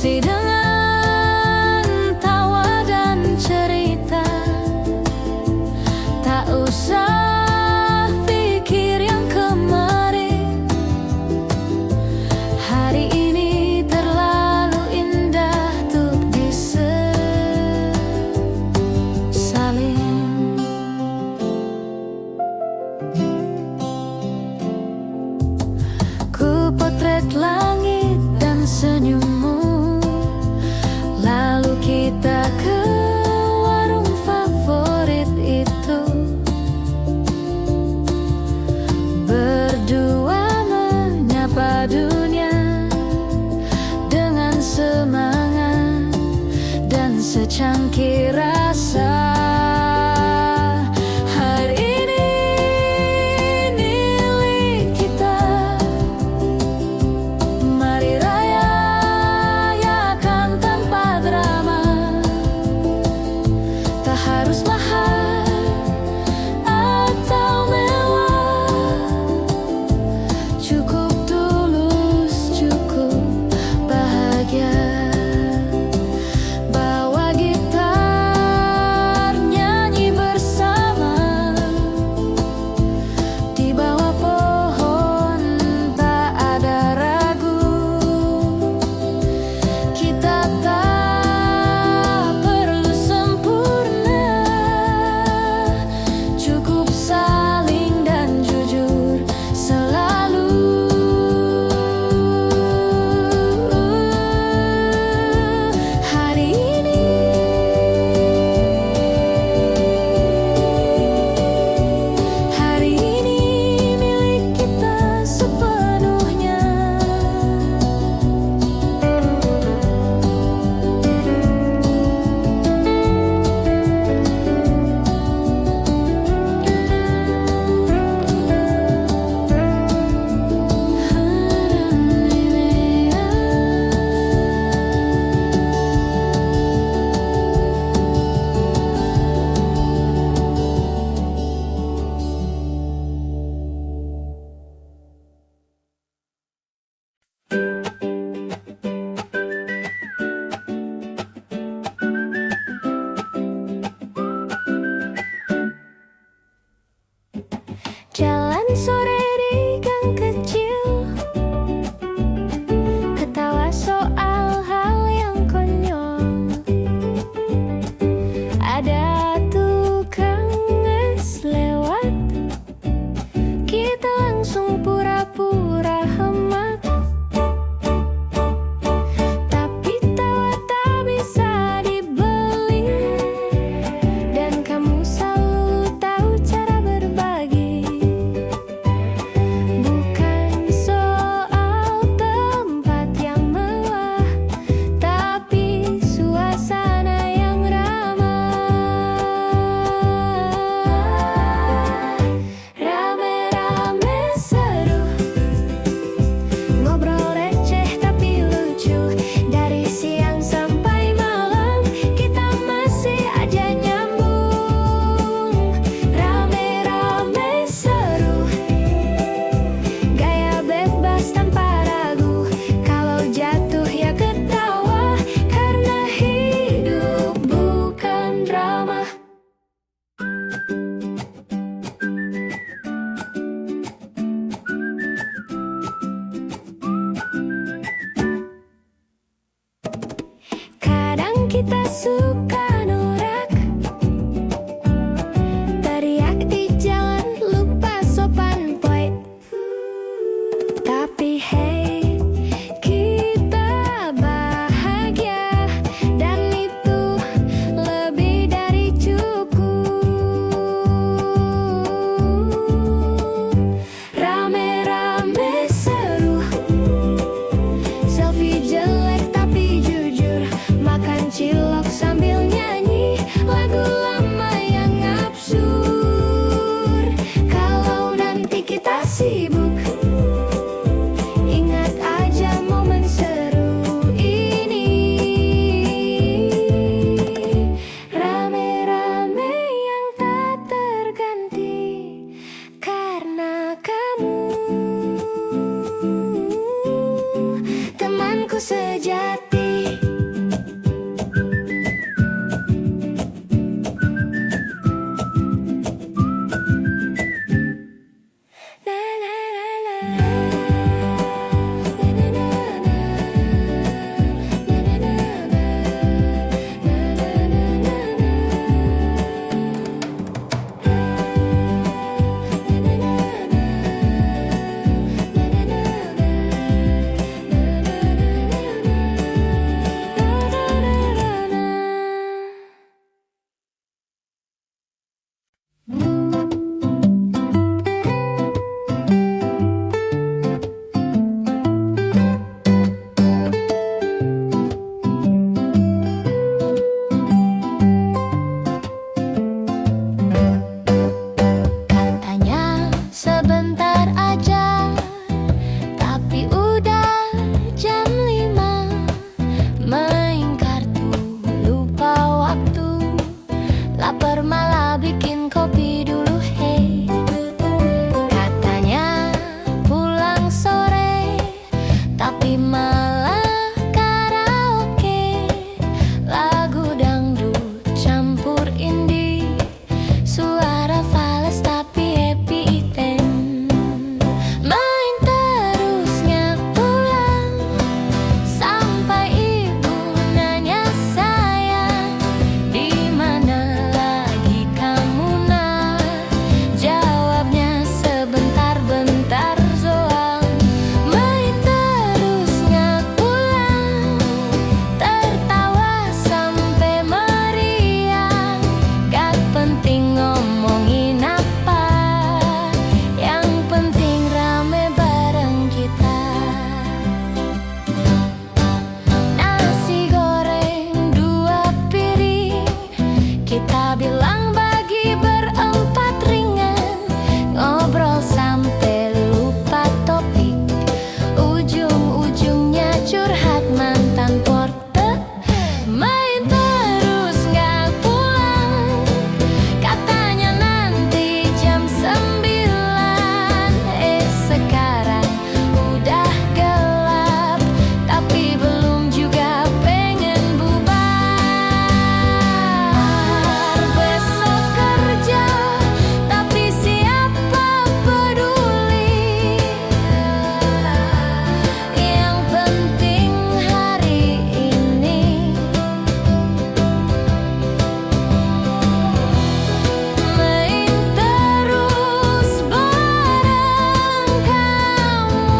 Isi dengan tawa dan cerita. Tak usah pikir yang kemarin. Hari ini terlalu indah untuk disesalin. Ku potret langit dan senyummu, lalu kita ke warung favorit itu. Berdua menyapa dunia dengan semangat dan secangkir rasa. Hari ini milik kita. Mari rayakan tanpa drama. Tak harus mahal atau mewah. Cukup tulus, cukup bahagia. Bawa gitar, nyanyi bersama. Di bawah pohon tak ada ragu. Kita tak perlu sempurna. Cukup saling dan jujur selalu. Hari ini milik kita sepenuhnya. Jalan sore di gang kecil, ketawa soal hal yang konyol. Ada tukang es lewat, kita langsung pura-pura hemat. Tapi tawa tak bisa dibeli, dan kamu selalu tahu cara berbagi. Bukan soal tempat yang mewah, tapi suasana yang ramah. Rame-rame seru, ngobrol receh tapi lucu. Dari siang sampai malam kita masih aja nyambung. Rame-rame seru, gaya bebas tanpa ragu. Kalau jatuh ya ketawa, karena hidup bukan drama. Kadang kita suka norak, teriak di jalan lupa sopan poin. Tapi hey, kita bahagia, dan itu lebih dari cukup. Rame-rame seru, selfie jelek tapi jujur. Makan cilok sambil nyanyi lagu lama yang absurd. Kalau nanti kita sibuk, ingat aja momen seru ini. Rame-rame yang tak terganti karena kamu, temanku sejati. Katanya sebentar aja, tapi udah jam 5. Main kartu, lupa waktu. Lapar malah bikin kopi dulu, hey. Katanya pulang sore, tapi malah karaoke. Lagu dangdut campur indie, suara fals tapi happy ten. Main terus nggak pulang, sampai ibu nanya sayang, di mana lagi kamu nak? Jawabnya sebentar-bentar doang. Main terus nggak pulang, tertawa sampai meriang. Gak penting ngomongin apa, yang penting rame bareng kita. Nasi goreng 2 piring, kita bilang bagi berempat ringan. Ngobrol sampai lupa topik, ujung-ujungnya curhat mantan porter. Main terus nggak pulang, katanya nanti jam 9. Sekarang udah gelap, tapi belum juga pengen bubar. Besok kerja, tapi siapa peduli? Yang penting hari ini main terus bareng kamu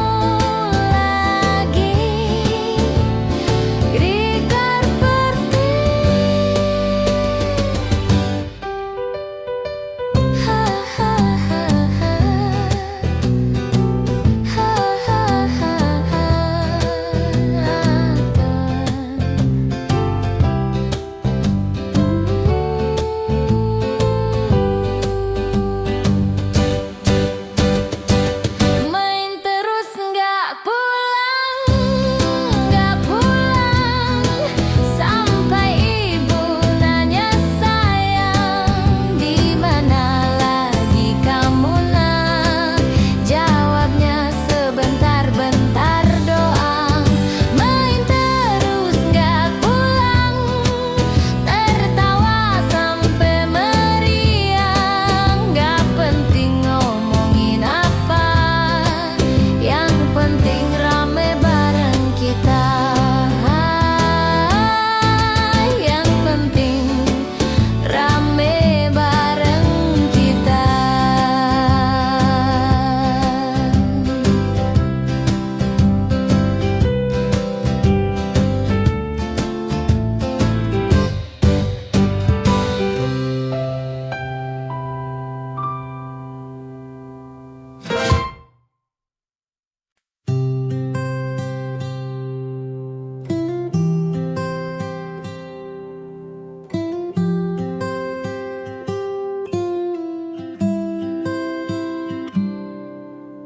lagi. Gerigar perti, ha ha ha ha, ha ha ha Main terus nggak pulang, sampai ibu nanya sayang, di mana lagi kamu nak? Jawabnya sebentar-bentar doang. Main terus nggak pulang, tertawa sampai meriang. Gak penting ngomongin apa, yang penting rame bareng kita. Yang penting rame bareng kita.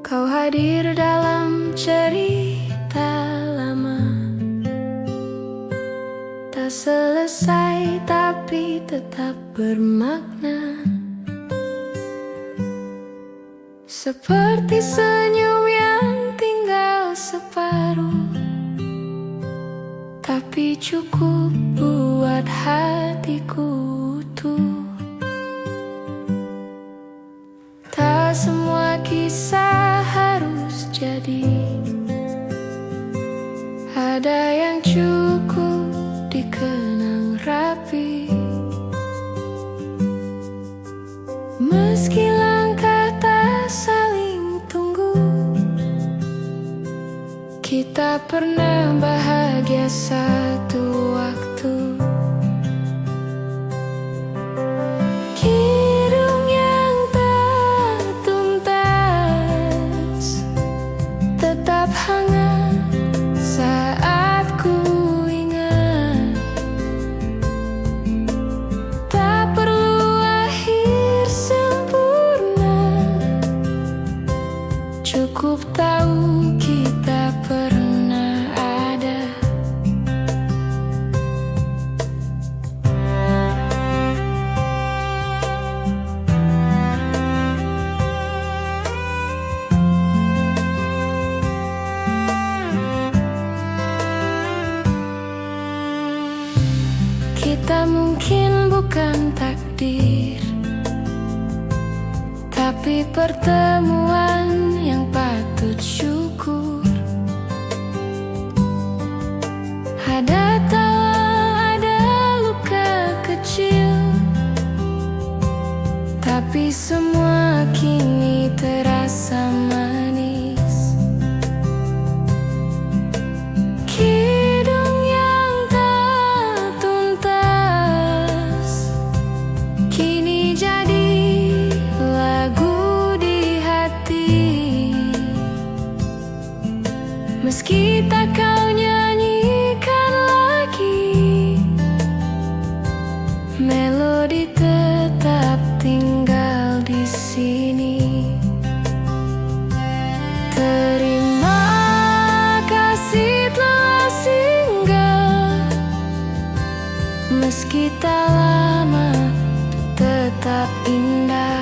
Kau hadir dalam cerita lama, tak selesai tapi tetap bermakna. Seperti senyum yang tinggal separuh, tapi cukup buat hatiku utuh. Tak semua kisah harus terjadi. Ada yang cukup dikenang rapi, meski langkah tak saling tunggu. Kita pernah bahagia satu waktu. Kidung yang tak tuntas tetap hangat saat ku ingat. Tak perlu akhir sempurna, cukup tahu kita pernah ada. Kita mungkin bukan takdir, tapi pertemuan yang patut syukur. Ada tawa, ada luka kecil, tapi semua kini terasa manis. Kidung yang tak tuntas kini jadi lagu di hati. Meski tak kau nyanyikan lagi, melodi tetap tinggal di sini. Terima kasih telah singgah, meski tak lama tetap indah.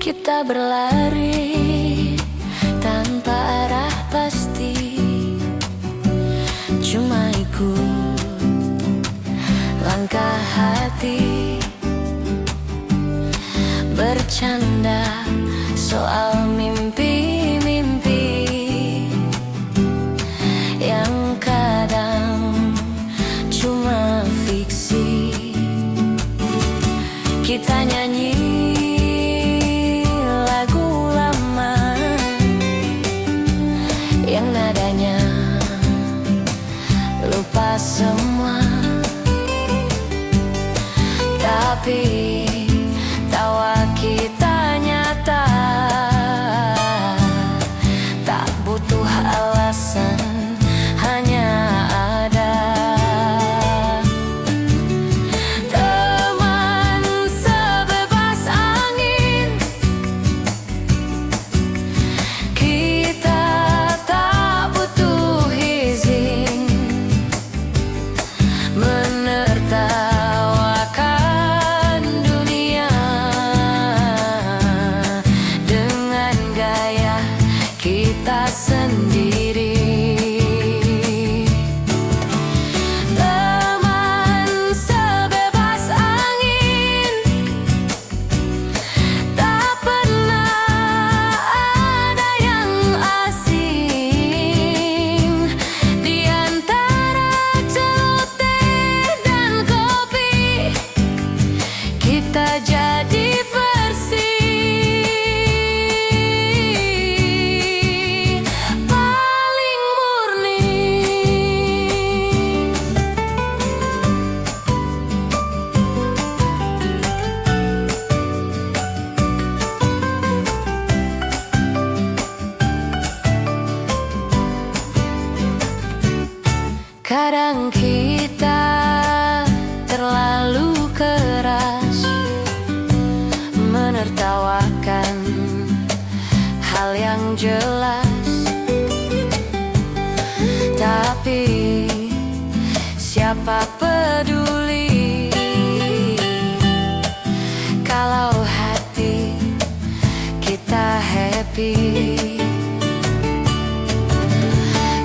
Kita berlari tanpa arah pasti, cuma ikut langkah hati. Bercanda soal mimpi-mimpi yang kadang cuma fiksi. Kita nyanyi lagu lama yang nadanya lupa semua, tapi tawa kita nyata. Tak butuh alasan, hanya ada. Teman sebebas angin, kita tak butuh izin menertawakan dunia dengan gaya kita sendiri. Teman sebebas angin, tak pernah ada yang asing. Di antara celoteh dan kopi, kita jadi versi paling murni. Kadang kita terlalu keras, tertawakan hal yang jelas, tapi siapa peduli kalau hati kita happy.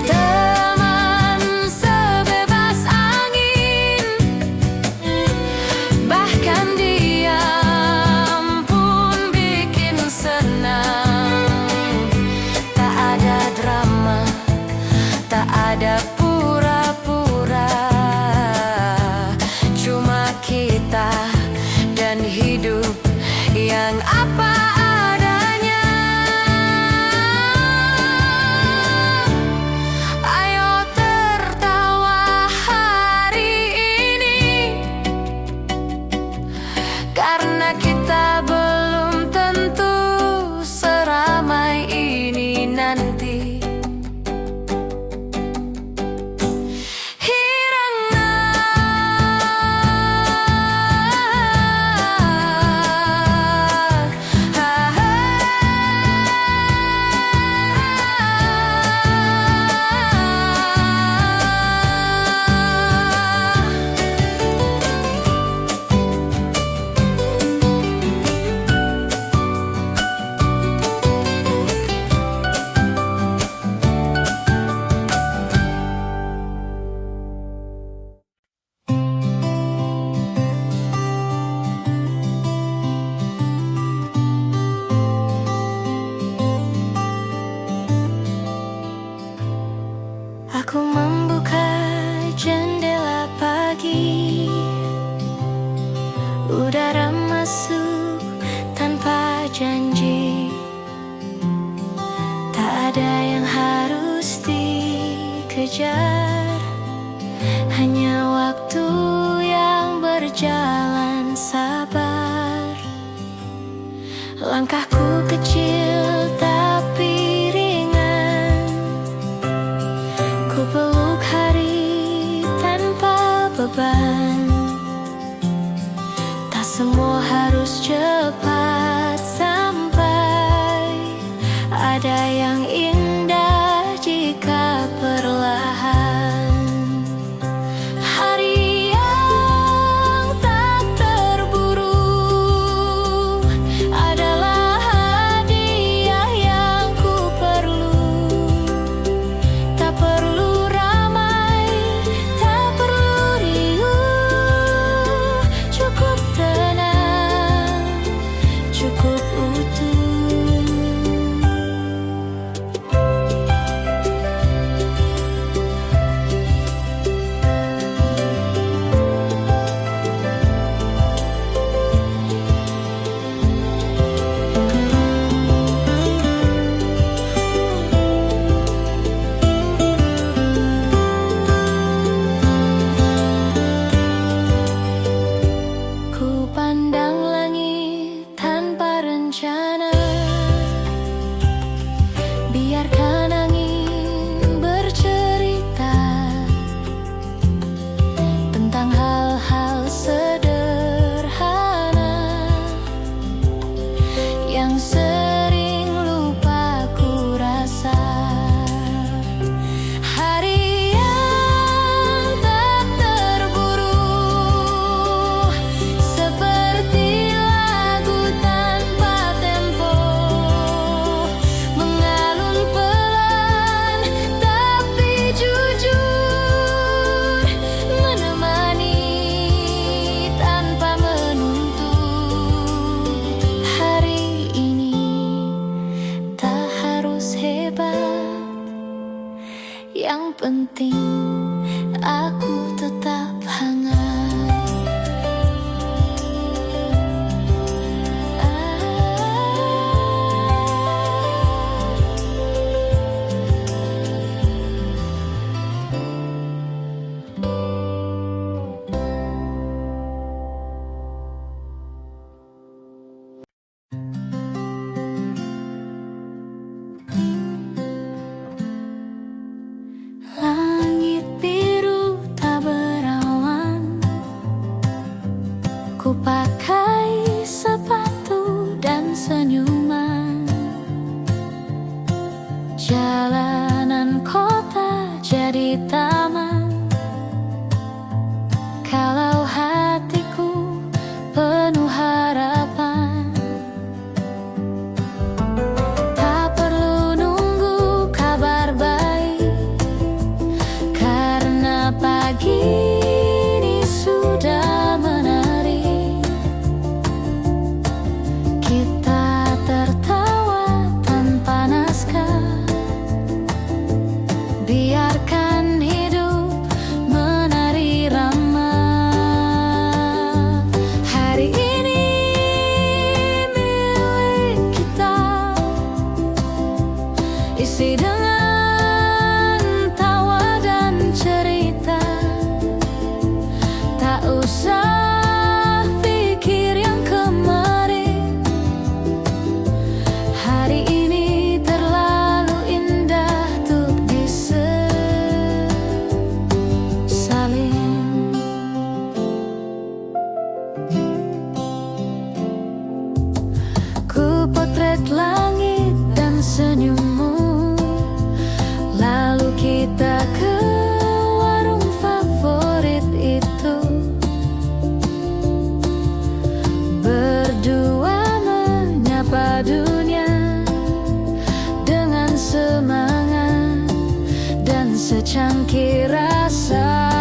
Teman sebebas angin, bahkan diam pun bikin senang. Tak ada drama, tak ada pura-pura, cuma kita dan hidup yang apa adanya. Ayo tertawa hari ini, karena kita belum tentu seramai ini nanti. Aku membuka jendela pagi, udara masuk tanpa janji. Tak ada yang harus dikejar, hanya waktu yang berjalan sabar. Langkahku kecil tapi ringan, ku peluk hari tanpa beban. Tak semua harus cepat sampai, ada yang indah jika perlahan. Hari yang tak terburu adalah langit dan senyummu. Lalu kita ke warung favorit itu, berdua menyapa dunia dengan semangat dan secangkir rasa.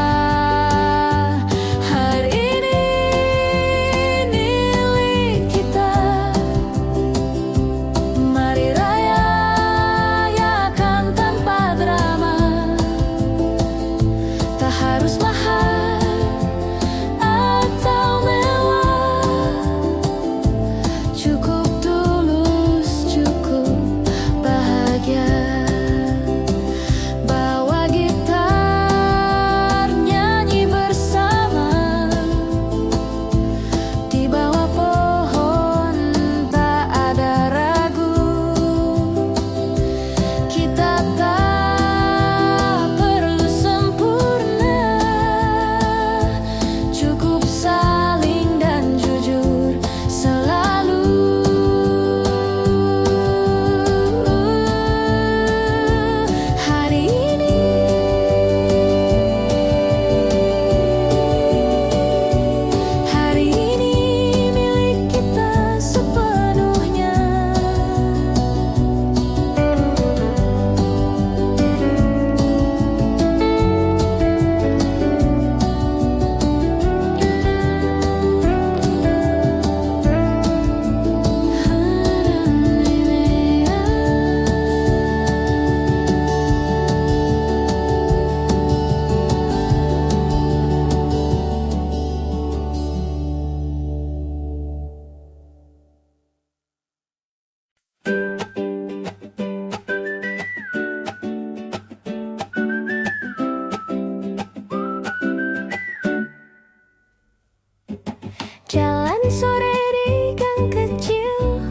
Jalan sore di gang kecil,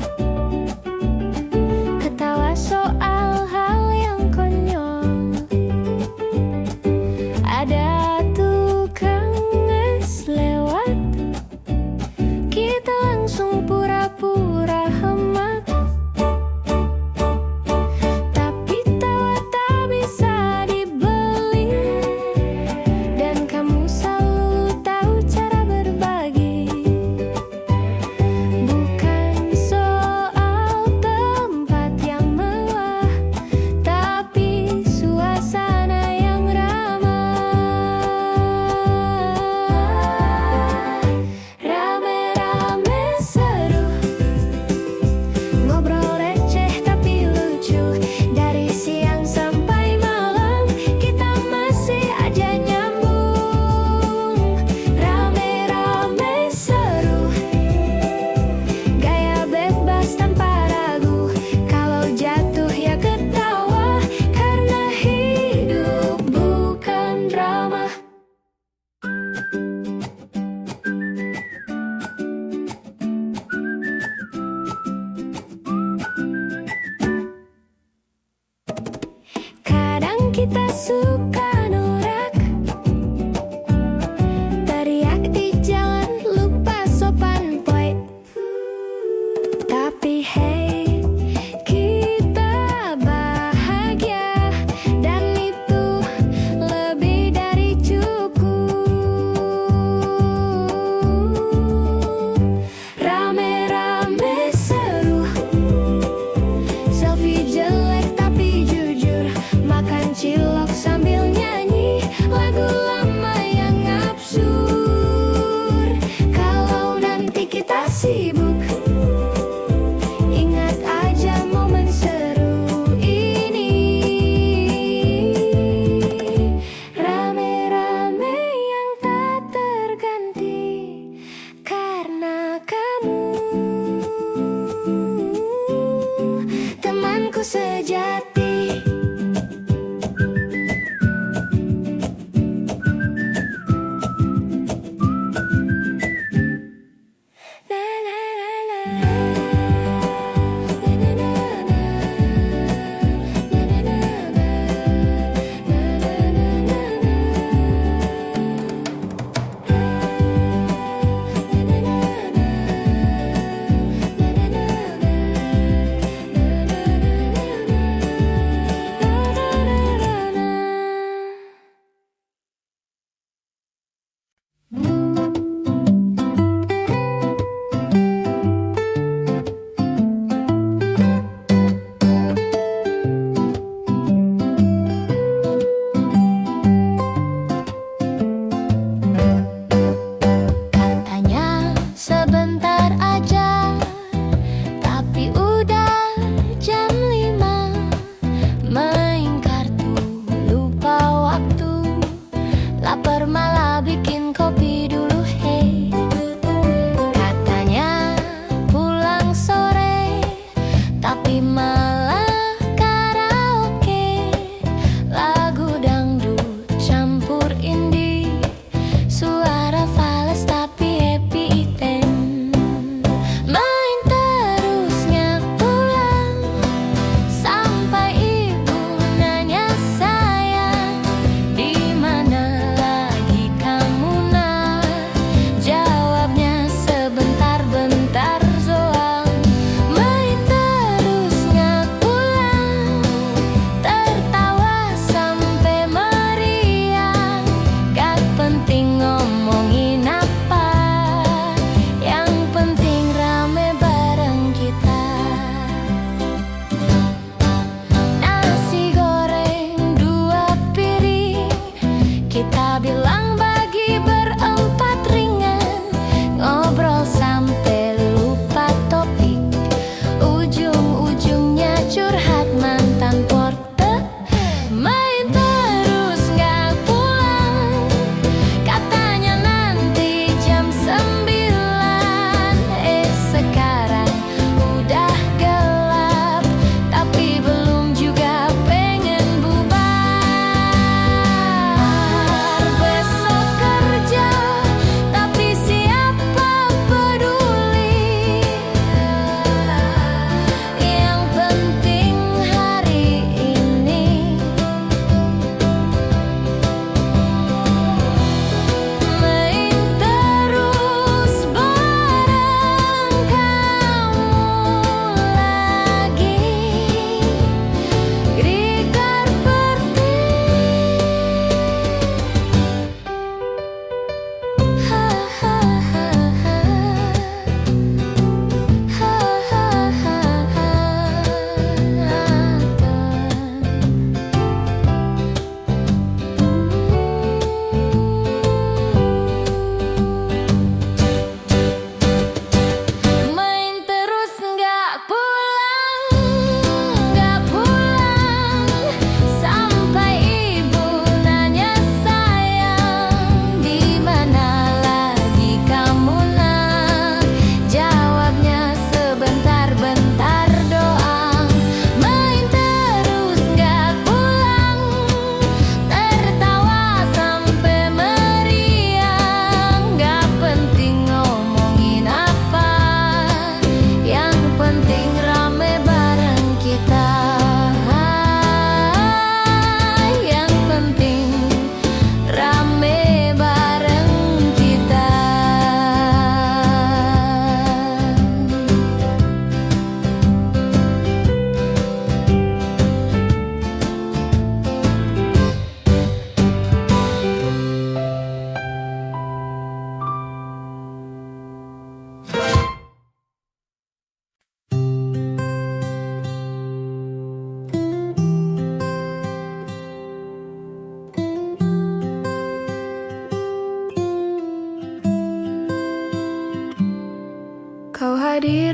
ketawa soal hal yang konyol. Ada tukang es lewat, kita langsung pura-pura hemat. Tapi tawa tak bisa dibeli, dan kamu selalu tahu cara berbagi. Kita suka norak, teriak di jalan, lupa sopan poin. Tapi hey, kita bahagia, dan itu lebih dari cukup. Rame-rame seru, selfie jelek tapi jujur, makan cilok sambil nyanyi lagu lama yang absurd. Kalau nanti kita sibuk, ingat aja momen seru ini. Rame-rame yang tak terganti karena kamu, temanku sejati.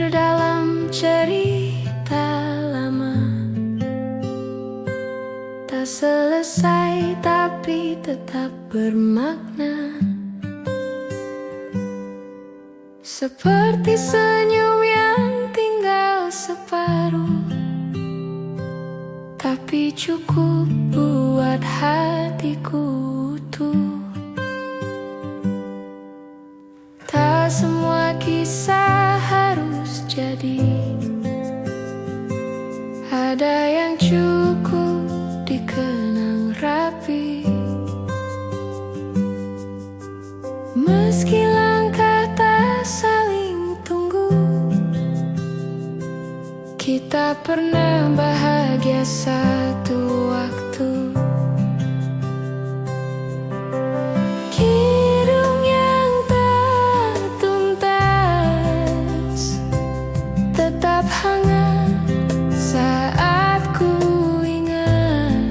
hadir dalam cerita lama, tak selesai tapi tetap bermakna. Seperti senyum yang tinggal separuh, tapi cukup buat hatiku utuh. Tak semua kisah harus jadi, ada yang cukup dikenang rapi. Meski langkah tak saling tunggu, kita pernah bahagia satu waktu. Kidung yang tak tuntas tetap hangat saat ku ingat.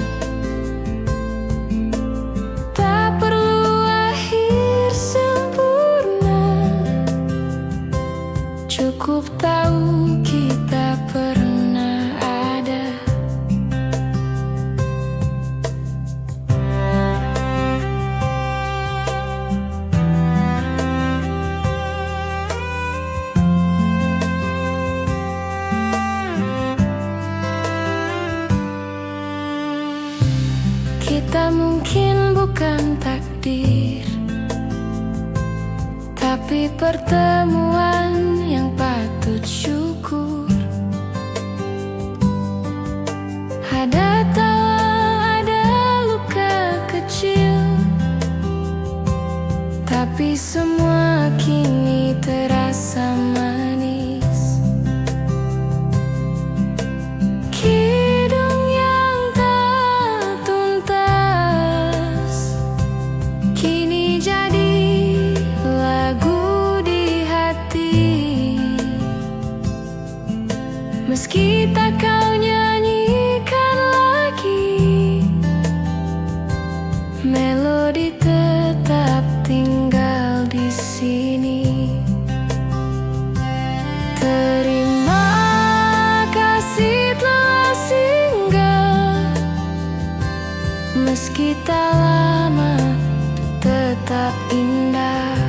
Tak perlu akhir sempurna, cukup tahu kita pernah ada. Kita mungkin bukan takdir, tapi pertemuan yang patut syukur. Ada tawa, ada luka kecil, tapi semua kini terasa manis. Kidung yang tak tuntas kini jadi lagu di hati. Meski tak kau nyanyikan lagi, melodi tetap tinggal di sini. Terima kasih telah singgah, meski tak lama tetap indah.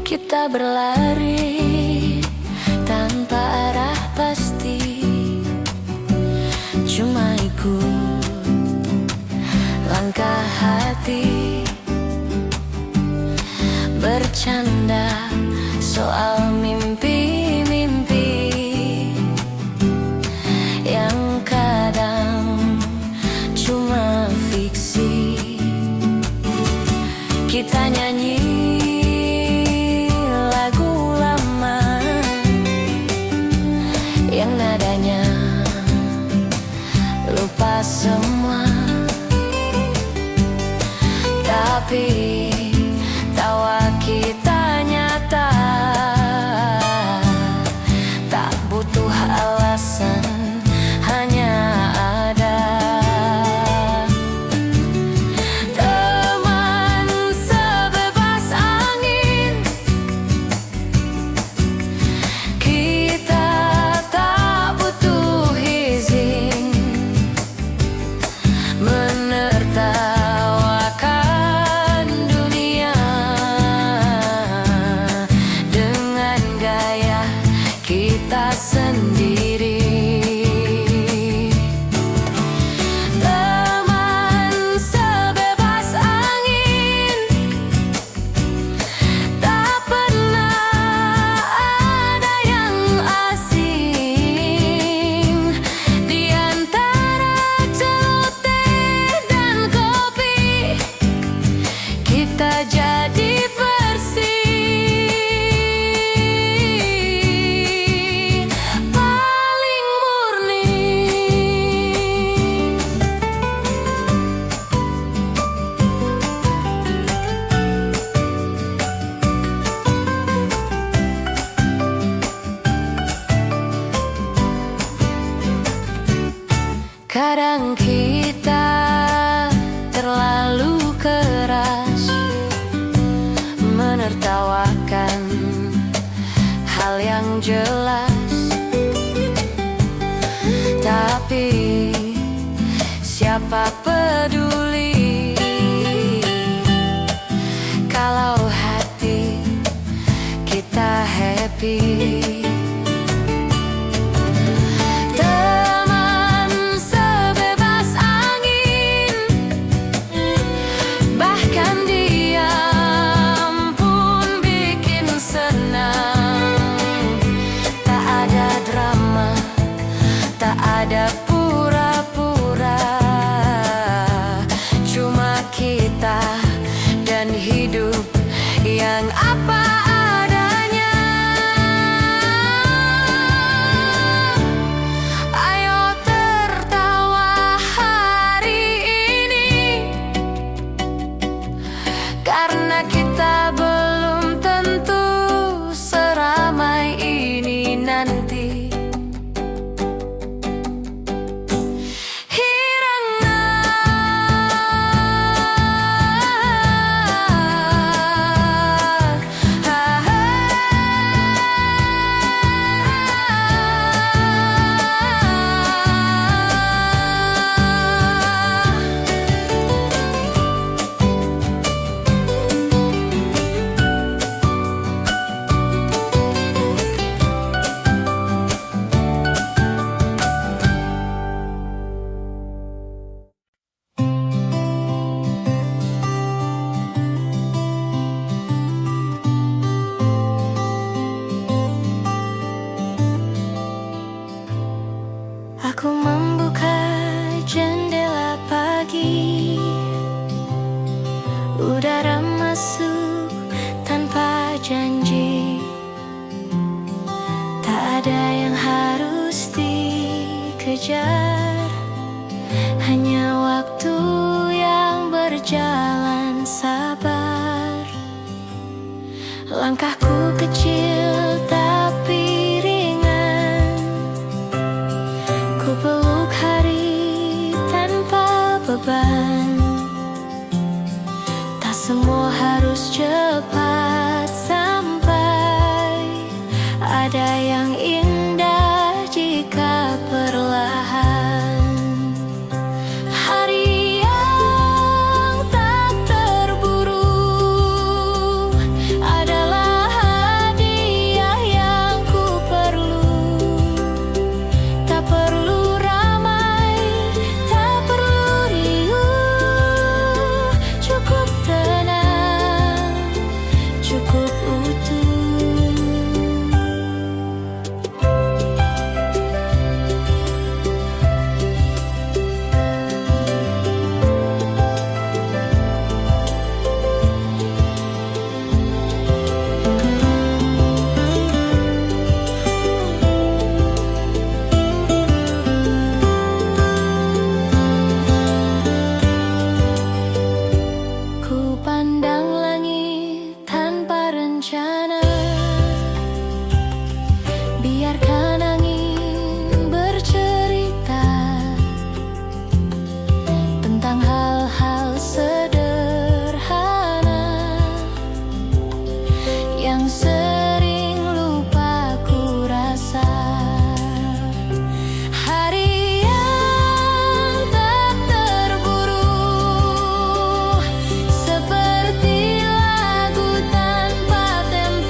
Kita berlari tanpa arah pasti, cuma ikut langkah hati. Bercanda soal mimpi-mimpi yang kadang cuma fiksi. Kita nyanyi lagu lama yang nadanya lupa semua, tapi tawa kita nyata, tak butuh alasan, hanya ada. Teman sebebas angin, kita tak butuh izin menertawakan kita jadi versi paling murni. Kadang kita terlalu keras menertawakan hal yang jelas, tapi siapa peduli kalau hati kita happy. Ada pura-pura, cuma kita dan hidup yang apa adanya. Ayo tertawa hari ini, karena kita belum tentu seramai ini nanti. Aku membuka jendela pagi, udara masuk tanpa janji. Tak ada yang harus dikejar, hanya waktu yang berjalan sabar. Langkahku kecil tapi ringan, ku peluk hari tanpa beban. Tak semua harus cepat sampai, ada yang indah jika perlahan. Hari yang tak terburu adalah hadiah yang ku perlu. Tak perlu ramai, tak perlu riuh, cukup tenang, cukup utuh. Ku pandang langit tanpa rencana, biarkan angin bercerita tentang hal-hal sederhana yang sering lupa ku rasa. Hari yang tak terburu, seperti lagu tanpa tempo.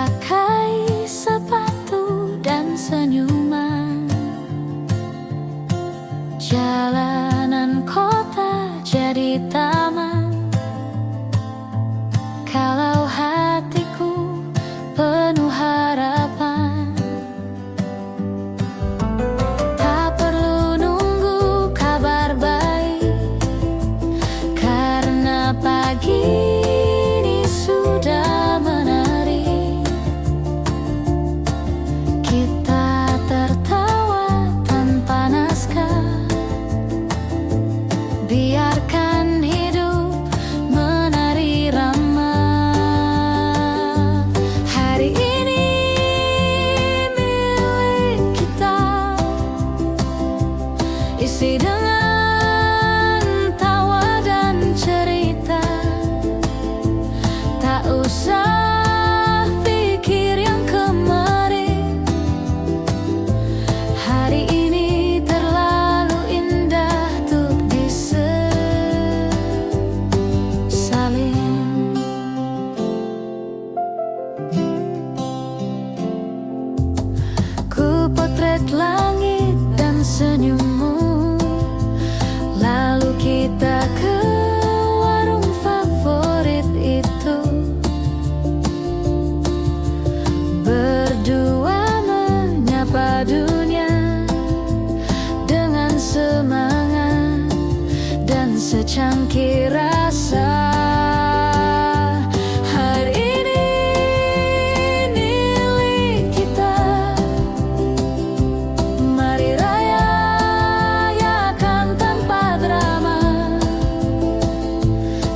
pakai sepatu dan senyuman. Jalanan kota jadi taman. Kalau hatiku penuh harapan, tak perlu nunggu kabar baik, karena pagi ini sudah menarik. Kita tertawa tanpa naskah, biarkan hidup menari ramah. Hari ini milik kita, isi dengan tawa dan cerita. Tak usah pikir yang kemarin, hari ini terlalu indah untuk disesalin. Ku potret langit dan senyummu, lalu kita ke warung favorit itu. Berdua menyapa dunia dengan semangat dan secangkir rasa. Hari ini milik kita, mari rayakan tanpa drama.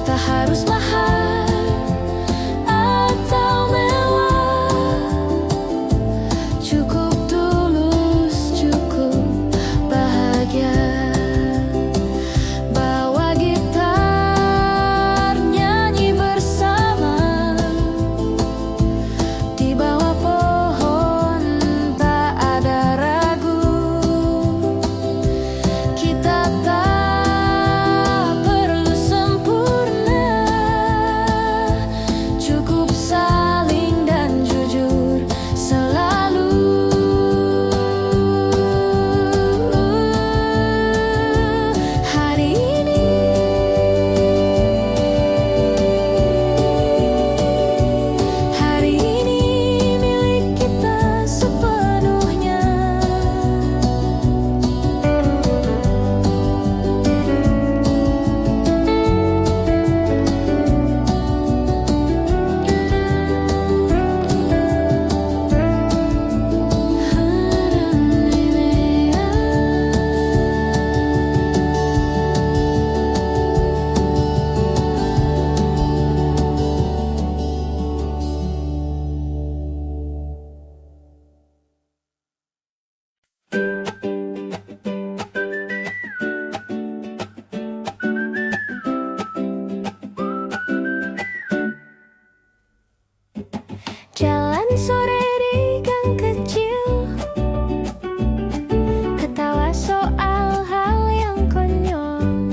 Tak harus mahal atau mewah, cukup tulus, cukup bahagia. Bawa gitar, nyanyi bersama, di bawah pohon tak ada ragu. Kita tak perlu sempurna, cukup saling dan jujur selalu. Hari ini milik kita sepenuhnya. Jalan sore di gang kecil, ketawa soal hal yang konyol.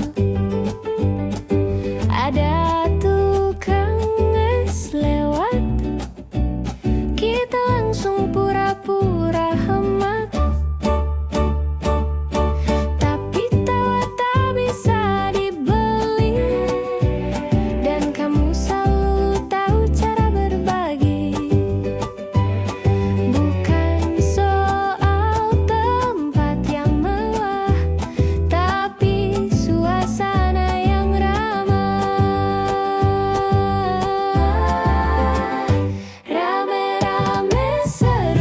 Ada tukang es lewat, kita langsung pura-pura hemat. Tapi tawa tak bisa dibeli, dan kamu selalu tahu cara berbagi. Bukan soal tempat yang mewah, tapi suasana yang ramah. Rame-rame seru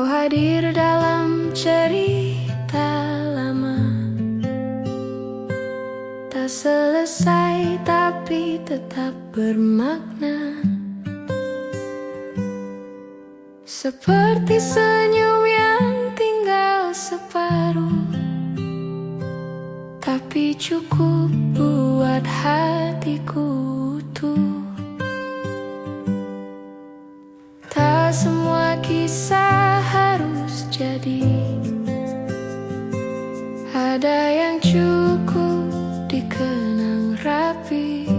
Kau hadir dalam cerita lama, tak selesai tapi tetap bermakna. Seperti senyum yang tinggal separuh, tapi cukup buat hatiku utuh. Tak semua kisah harus jadi, ada yang cukup dikenang rapi.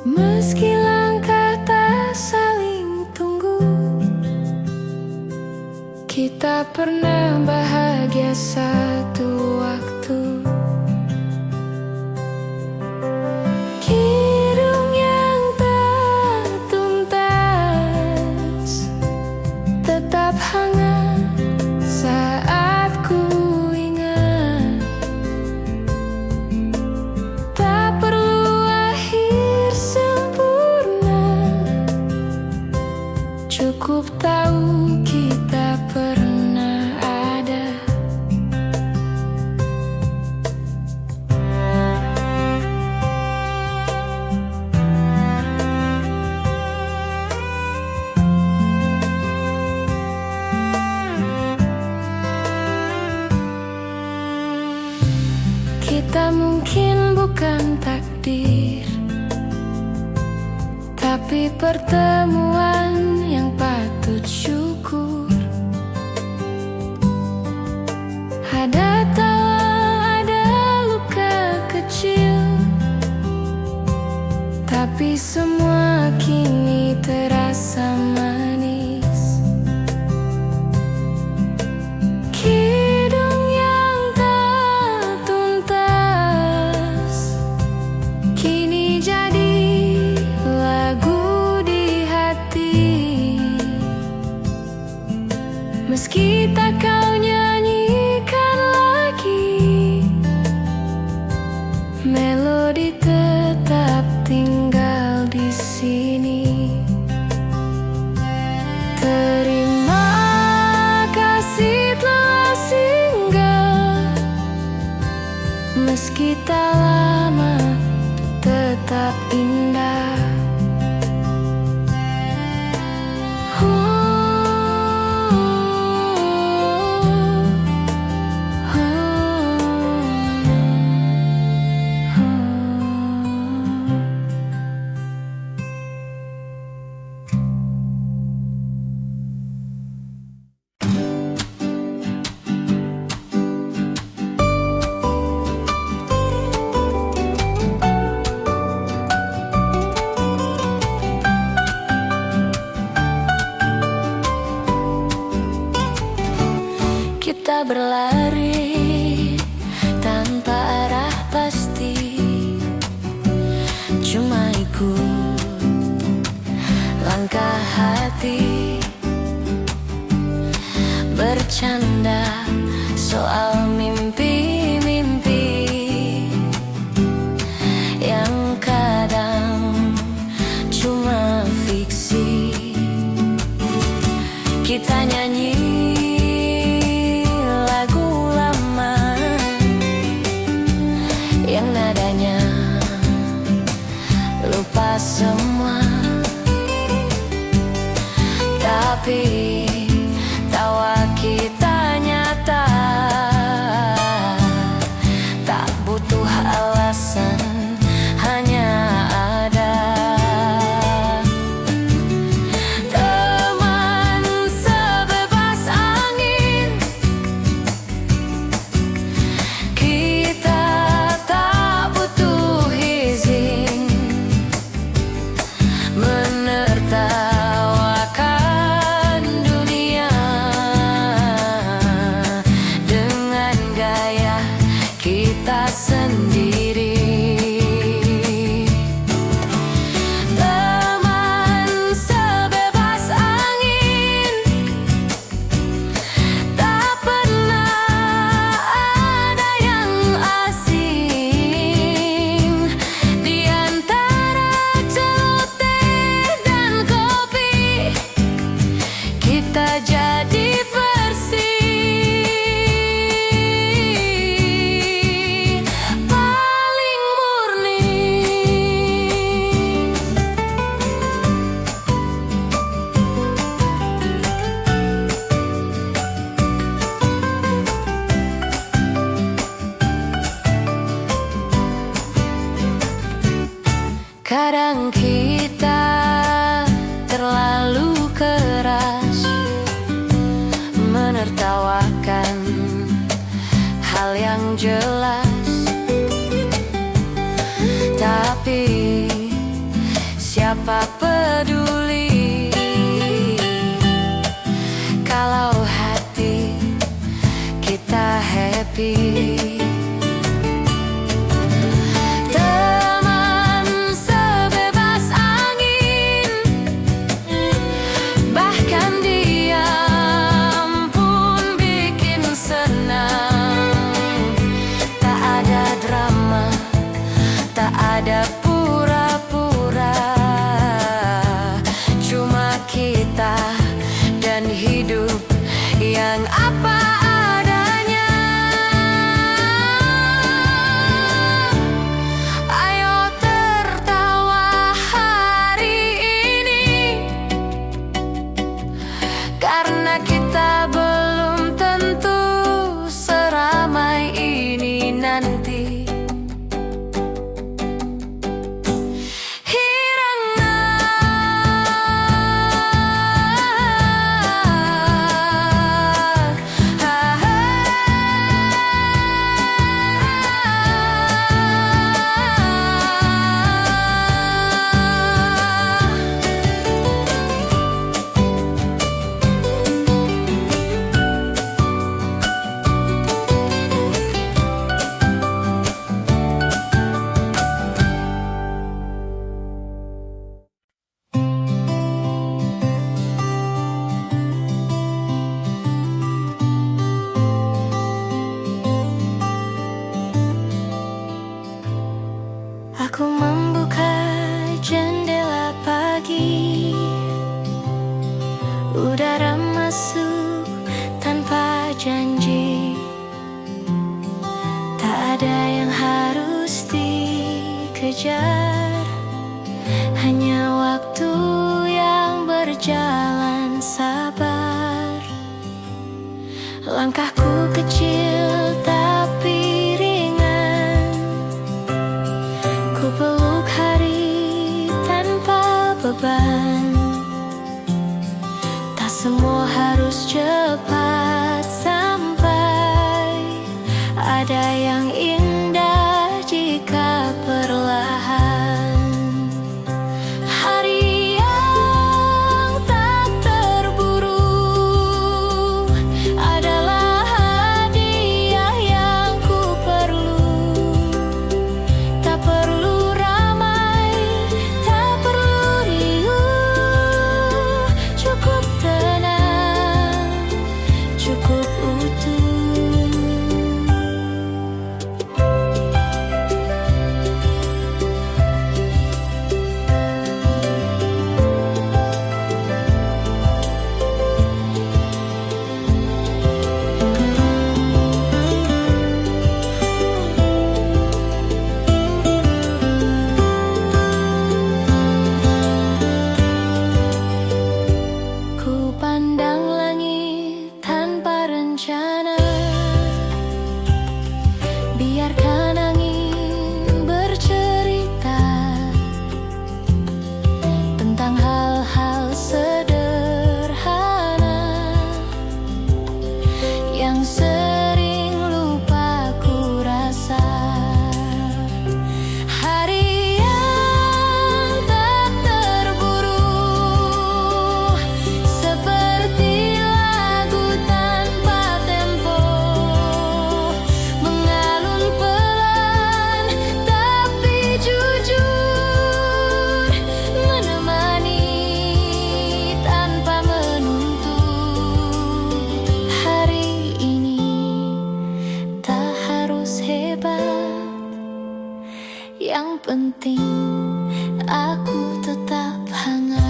Meski langkah tak saling tunggu, kita pernah bahagia satu waktu. Kidung yang tak tuntas tetap hangat saat ku ingat. Tak perlu akhir sempurna, cukup tahu kita pernah ada. Kita mungkin bukan takdir, tapi pertemuan yang patut syukur. Ada tawa, ada luka kecil, tapi semua kini terasa manis. Kidung yang tak tuntas kini jadi lagu di hati. Meski tak kau nyanyikan lagi, melodi tetap tinggal di sini. Terima kasih telah singgah, meski tak lama tetap indah. Kita berlari tanpa arah pasti, cuma ikut langkah hati. Bercanda soal mimpi-mimpi yang kadang cuma fiksi. Kita nyanyi lagu lama yang nadanya lupa semua, tapi tawa kita nyata. Tak butuh alasan, hanya ada. Teman sebebas angin, kita tak butuh izin menertawakan dunia. yang apa adanya. Ayo tertawa hari ini, karena kita belum tentu seramai ini nanti. Aku membuka jendela pagi, udara masuk tanpa janji. Tak ada yang harus dikejar, hanya waktu yang berjalan sabar. Langkahku kecil tapi ringan, ku peluk hari tanpa beban. Tak semua harus cepat sampai, ada yang indah jika perlahan. Hari yang tak terburu adalah hadiah yang ku perlu. Tak perlu ramai, tak perlu riuh, cukup tenang, cukup utuh. Ku pandang langit tanpa rencana, biarkan angin bercerita tentang hal-hal sederhana yang sering lupa ku rasa. Hari yang tak terburu, seperti lagu tanpa tempo, mengalun pelan tapi jujur, menemani tanpa menuntut. Hari ini tak harus hebat, yang penting aku tetap hangat.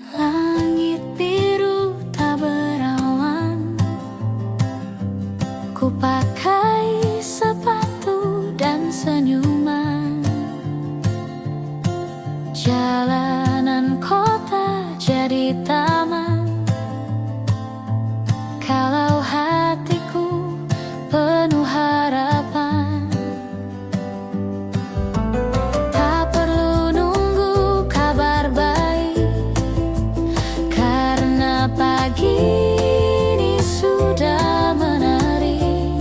Langit biru tak berawan, ku pakai sepatu dan senyuman. Jalanan kota jadi taman, kalau hatiku penuh harapan. Tak perlu nunggu kabar baik, karena pagi ini sudah menarik.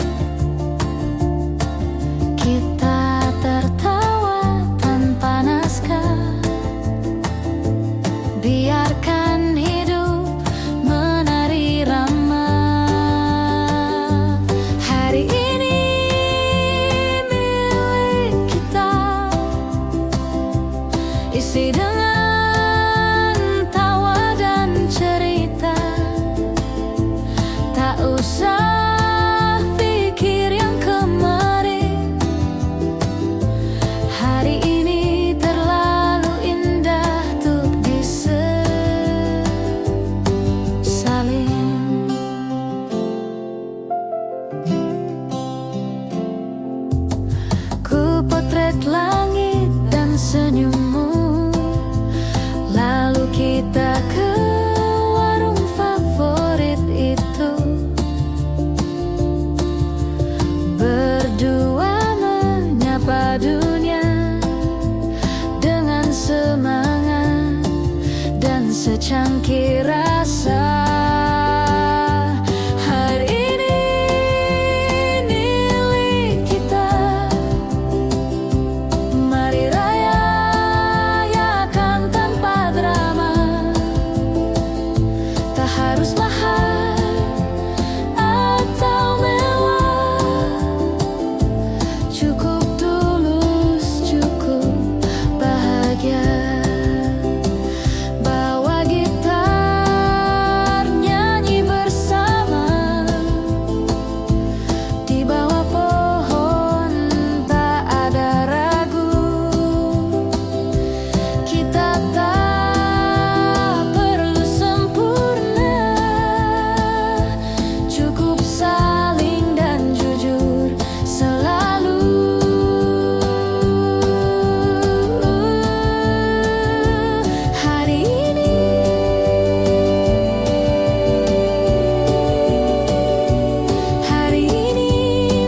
lihat langit dan senyummu. Lalu kita ke warung favorit itu, berdua menyapa dunia dengan semangat dan secangkir rasa. Hari ini milik kita, mari rayakan tanpa drama. Tak harus mahal atau mewah, cukup tulus, cukup bahagia. Bawa gitar, nyanyi bersama, di bawah pohon tak ada ragu. Kita tak perlu sempurna, cukup saling dan jujur selalu. Hari ini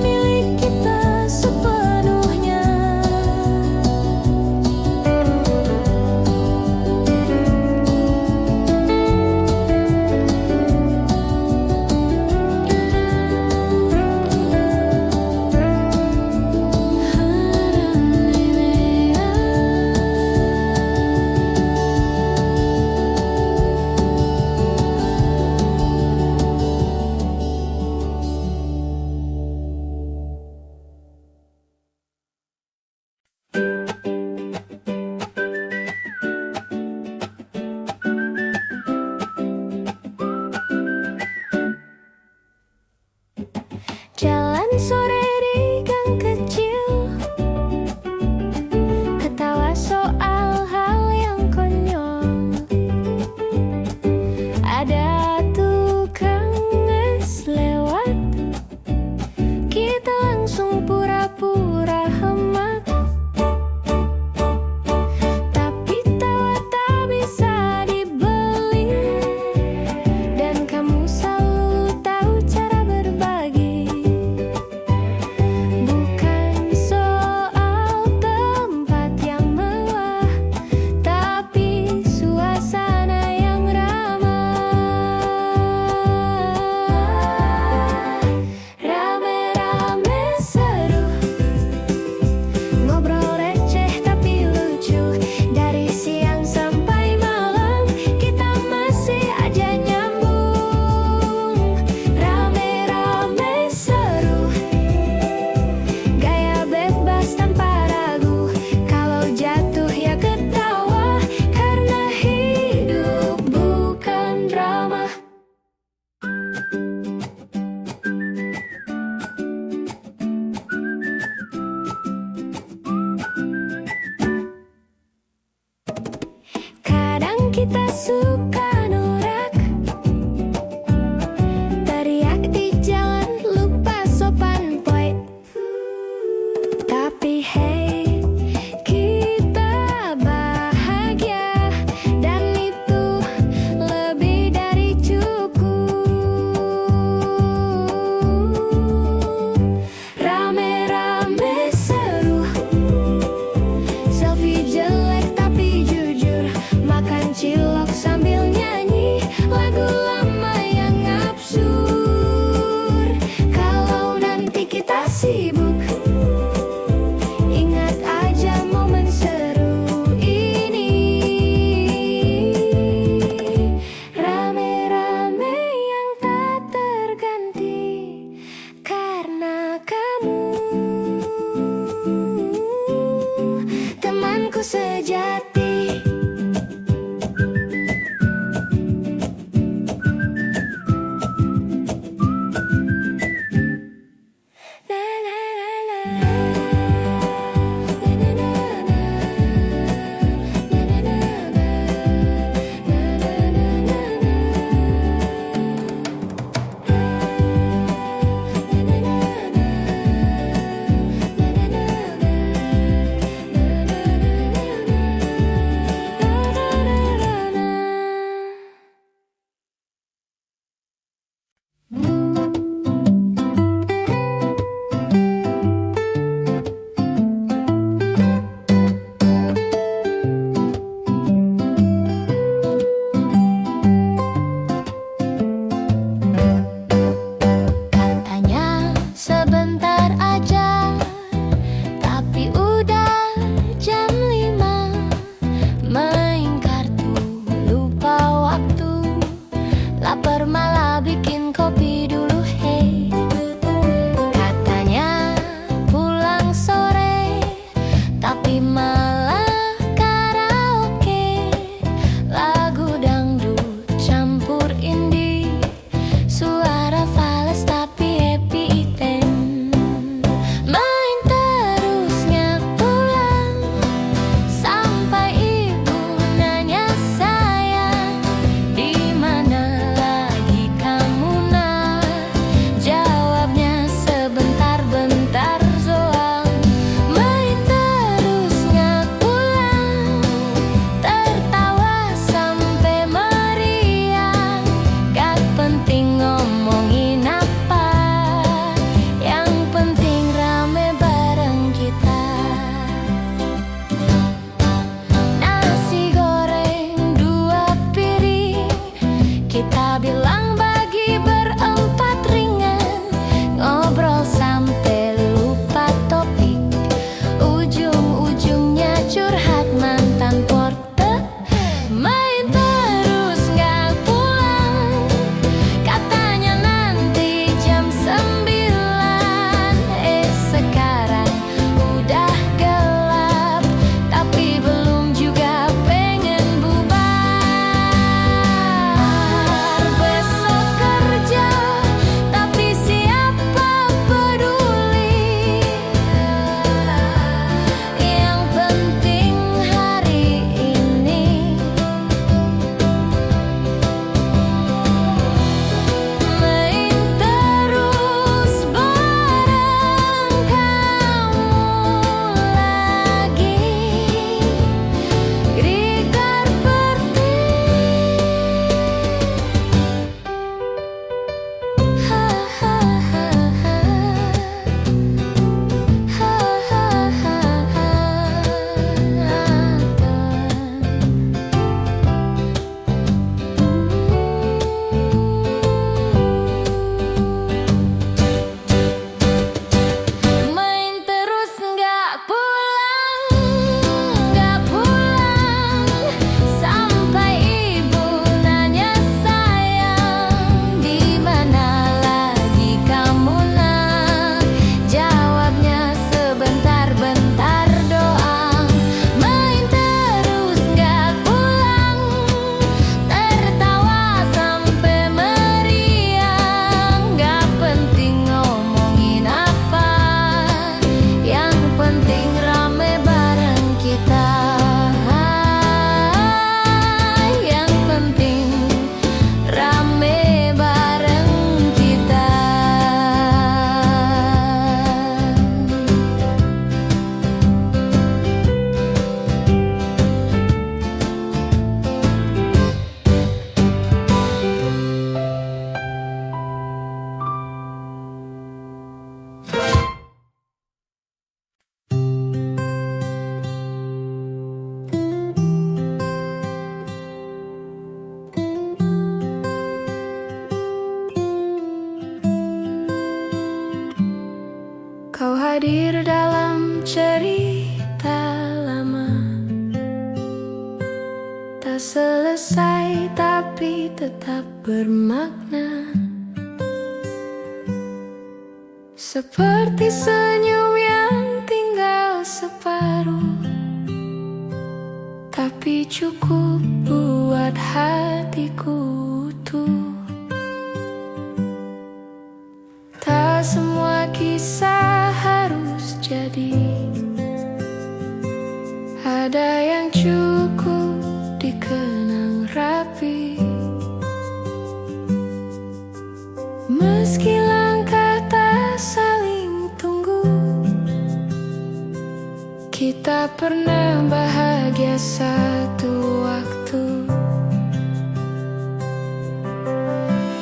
milik kita sepenuhnya. Jalan sore di gang kecil, ketawa soal hal yang konyol. Ada tukang es lewat, kita langsung pura-pura hemat. Tapi tawa tak bisa dibeli, dan kamu selalu tahu cara berbagi. Bukan soal tempat yang mewah, tapi suasana yang ramah. Rame-rame seru, ngobrol receh tapi lucu. Dari siang sampai malam, kita masih aja nyambung. Rame-rame seru, gaya bebas tanpa ragu. Kalau jatuh ya ketawa, karena hidup bukan drama. Kadang kita suka norak, teriak di jalan, lupa sopan poin. Tapi hey, kita bahagia, dan itu lebih dari cukup. Rame-rame seru, selfie jelek tapi jujur, makan cilok sambil Kau hadir dalam cerita lama, tak selesai tapi tetap bermakna. Seperti senyum yang tinggal separuh, tapi cukup buat hatiku utuh. Tak semua kisah harus jadi, ada yang cukup dikenang rapi. Meski langkah tak saling tunggu, kita pernah bahagia satu waktu.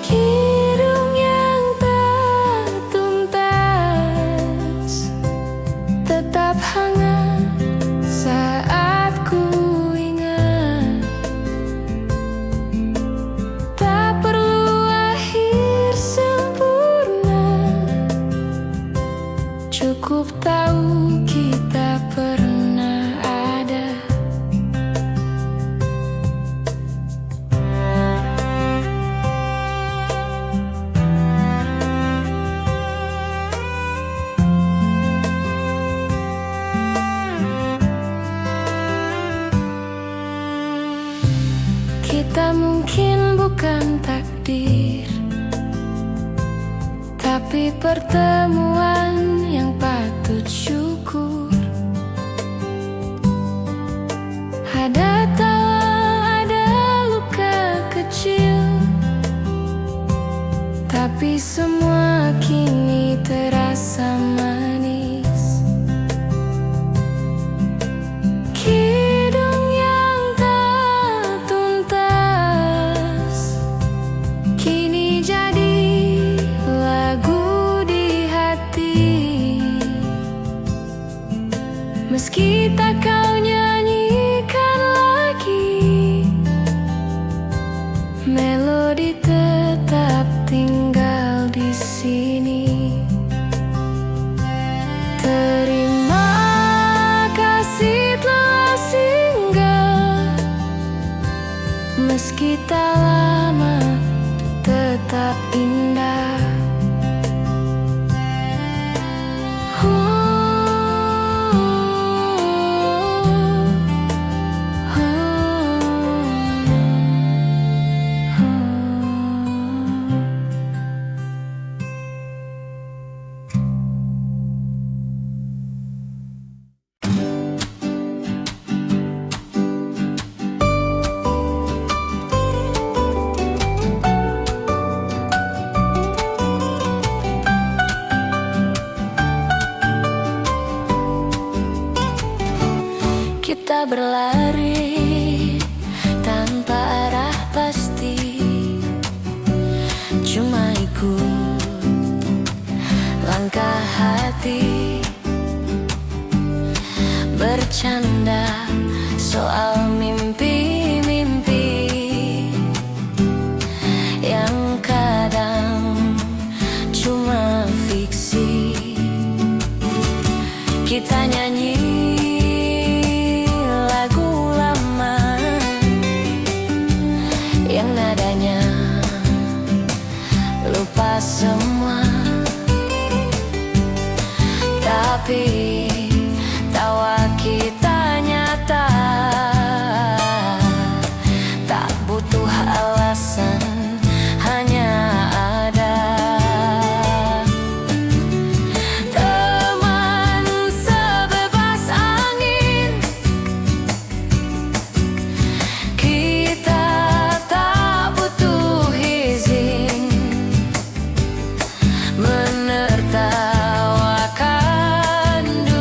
Kidung yang tak tuntas tetap hangat saat ku ingat. Tak perlu akhir sempurna, cukup tahu kita pernah ada. Kita mungkin bukan takdir, tapi pertemuan yang patut syukur. Ada tawa, ada luka kecil, tapi semua kini terasa manis. Kidung yang tak tuntas kini jadi lagu di hati. Meski tak kau nyanyikan lagi, melodi tetap tinggal di sini. Terima kasih telah singgah, meski tak lama tetap indah. Kita berlari tanpa arah pasti, cuma ikut langkah hati. Bercanda soal mimpi-mimpi yang kadang cuma fiksi. Kita nyanyi lagu lama yang nadanya lupa semua, tapi tawa kita nyata. Tak butuh alasan, hanya ada. Teman sebebas angin, kita tak butuh izin menertawakan dunia.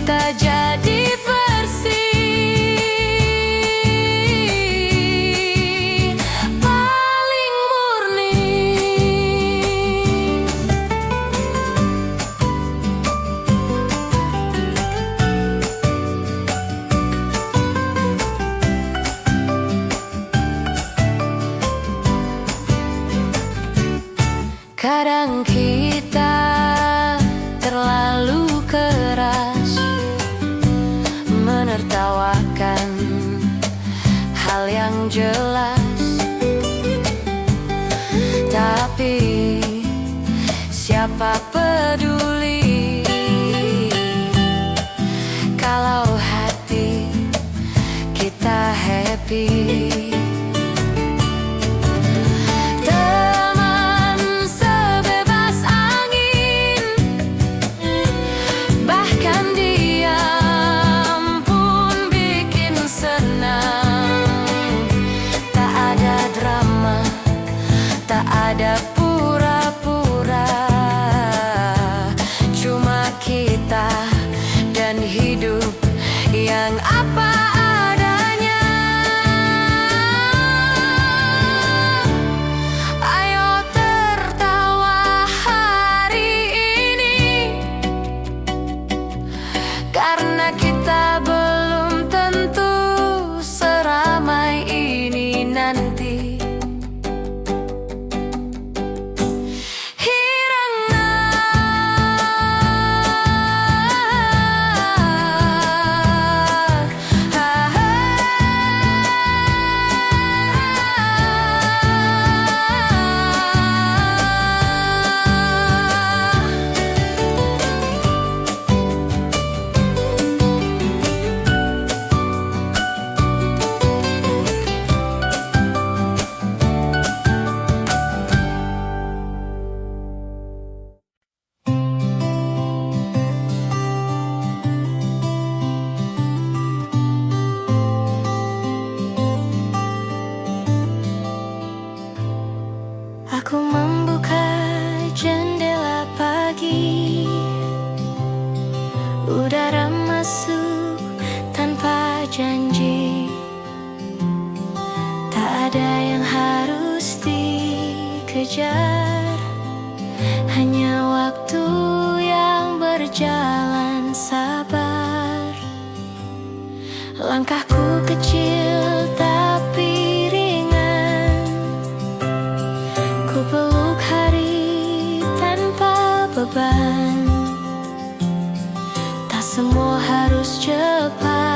kita jadi versi paling murni. Kadang kita terlalu keras menertawakan hal yang jelas, tapi siapa peduli kalau hati kita happy. Ada pura-pura, cuma kita dan hidup yang apa adanya. Ayo tertawa hari ini, karena kita belum tentu seramai ini nanti. Aku membuka jendela pagi, udara masuk tanpa janji. Tak ada yang harus dikejar, hanya waktu yang berjalan sabar. Langkahku kecil tapi ringan, ku peluk hari tanpa beban. Tak semua harus cepat.